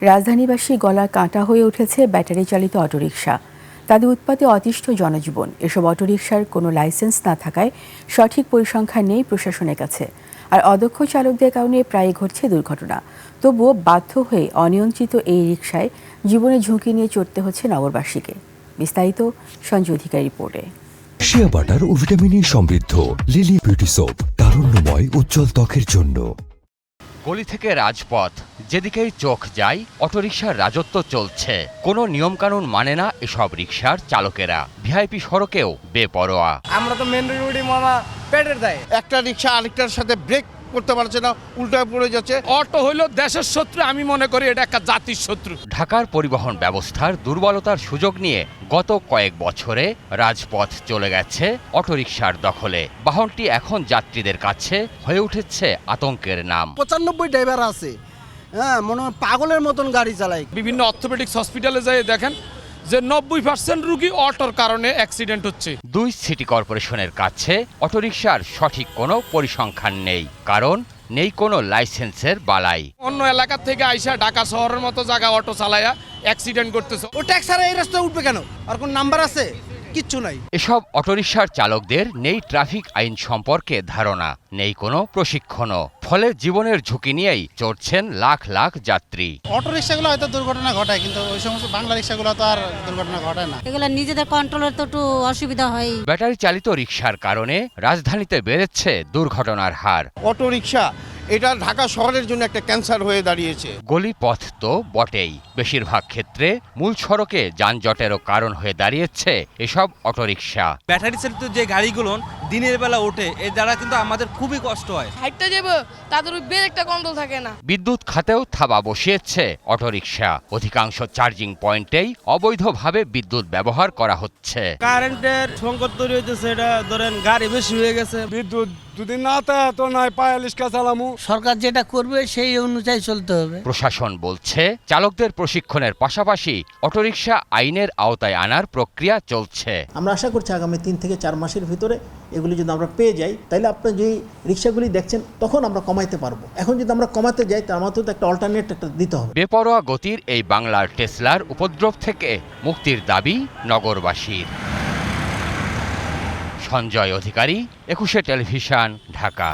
রাজধানীবাসী গলার কাঁটা হয়ে উঠেছে ব্যাটারি চালিত অটোরিকশা। তাদের উৎপাতে অতিষ্ঠ জনজীবন। এসব অটোরিকশার কোনো লাইসেন্স না থাকায় সঠিক পরিসংখ্যান নেই প্রশাসনের কাছে। আর অদক্ষ চালকদের কারণে প্রায়ই ঘটছে দুর্ঘটনা। তবুও বাধ্য হয়ে অনিয়ন্ত্রিত এই রিকশায় জীবনের ঝুঁকি নিয়ে চড়তে হচ্ছে নগরবাসীকে। বিস্তারিত সঞ্জয় অধিকারী রিপোর্টে। শিয়া বাটার ও ভিটামিন সমৃদ্ধ লিলি বিউটি সোপ, তারুণ্যময় উজ্জ্বল ত্বকের জন্য। গলি থেকে রাজপথ, যেদিকেই চোখ যায় অটোরিকশার রাজত্ব চলছে। কোনো নিয়মকানুন মানে না এসব রিকশার চালকেরা। ভিআইপি সড়কেও বেপরোয়া। আমরা তো মেন রোডে মামা পেটের দেয়, একটা রিকশা আরেকটার সাথে ব্রেক করতে পারছে না, উল্টায় পড়ে যাচ্ছে। অটো হইল দেশের শত্রু, আমি মনে করি এটা একটা জাতির শত্রু। ঢাকার পরিবহন ব্যবস্থার দুর্বলতার সুযোগ নিয়ে গত কয়েক বছরে রাজপথ চলে গেছে অটোরিকশার দখলে। বাহনটি এখন যাত্রীদের কাছে হয়ে উঠেছে আতঙ্কের নাম। 95 ড্রাইভার আছে, হ্যাঁ, মনে হয় পাগলের মতন গাড়ি চালায়। বিভিন্ন অর্থোপেডিক্স হসপিটালে যাই দেখেন যে 90% রোগী অটোর কারণে অ্যাক্সিডেন্ট হচ্ছে। দুই সিটি কর্পোরেশনের কাছে অটোরিকশার সঠিক কোনো পরিসংখ্যান নেই, কারণ নেই কোনো লাইসেন্সের বালাই। অন্য এলাকা থেকে আইসা ঢাকা শহরের মতো জায়গা অটো চালায়া অ্যাক্সিডেন্ট করতেছে। ও ট্যাক্স ছাড়া এই রাস্তায় উঠবে কেন? আর কোন নাম্বার আছে? কিচ্ছু নাই। এসব অটোরিকশার চালকদের নেই ট্রাফিক আইন সম্পর্কে ধারণা, নেই কোনো প্রশিক্ষণও। ফলে জীবনের ঝুঁকি নিয়েই চড়ছেন লাখ লাখ যাত্রী। অটো রিক্সাগুলো হয়তো দুর্ঘটনা ঘটায়, কিন্তু ওই সমস্ত বাংলা রিক্সাগুলো তো আর দুর্ঘটনা ঘটায় না। এগুলো নিজেদের কন্ট্রোলের তো একটু অসুবিধা হয়। ব্যাটারি চালিত রিকশার কারণে রাজধানীতে বেড়েছে দুর্ঘটনার হার। অটো রিকশা এটা ঢাকা শহরের জন্য একটা ক্যান্সার হয়ে দাঁড়িয়েছে। গলিপথ তো বটেই, বেশিরভাগ ক্ষেত্রে মূল সড়কে যানজটেরও কারণ হয়ে দাঁড়িয়েছে এসব অটোরিকশা। ব্যাটারি চালিত যে গাড়িগুলো দিনের বেলা ওঠে, এর দ্বারা কিন্তু আমাদের খুবই কষ্ট হয়। হাইটটা যাবো তাদের ব্রেকটা কন্ট্রোল থাকে না। বিদ্যুৎ খাতেও থাবা বসিয়েছে অটোরিকশা। অধিকাংশ চার্জিং পয়েন্টেই অবৈধভাবে বিদ্যুৎ ব্যবহার করা হচ্ছে। কারেন্টের সংকট তৈরি হইতেছে, এটা ধরেন গাড়ি বেশি হয়ে গেছে। বিদ্যুৎ যদি না থাকে তো নয় পায়ে রিক্সা চালামু। সরকার যেটা করবে সেই অনুযায়ী চলতে হবে। প্রশাসন বলছে চালকদের প্রশিক্ষণের পাশাপাশি অটোরিকশা আইনের আওতায় আনার প্রক্রিয়া চলছে। আমরা আশা করছি আগামী 3 থেকে 4 মাসের ভিতরে এগুলি যদি আমরা পেয়ে যাই, তাহলে আপনার যে রিক্সাগুলি দেখছেন তখন আমরা কমাইতে পারবো। এখন যদি আমরা কমাতে যাই তার মাত্র তো একটা অল্টারনেট একটা দিতে হবে। বেপরোয়া গতির এই বাংলার টেসলার উপদ্রব থেকে মুক্তির দাবি নগরবাসীর। সঞ্জয় অধিকারী, 21 টেলিভিশন, ঢাকা।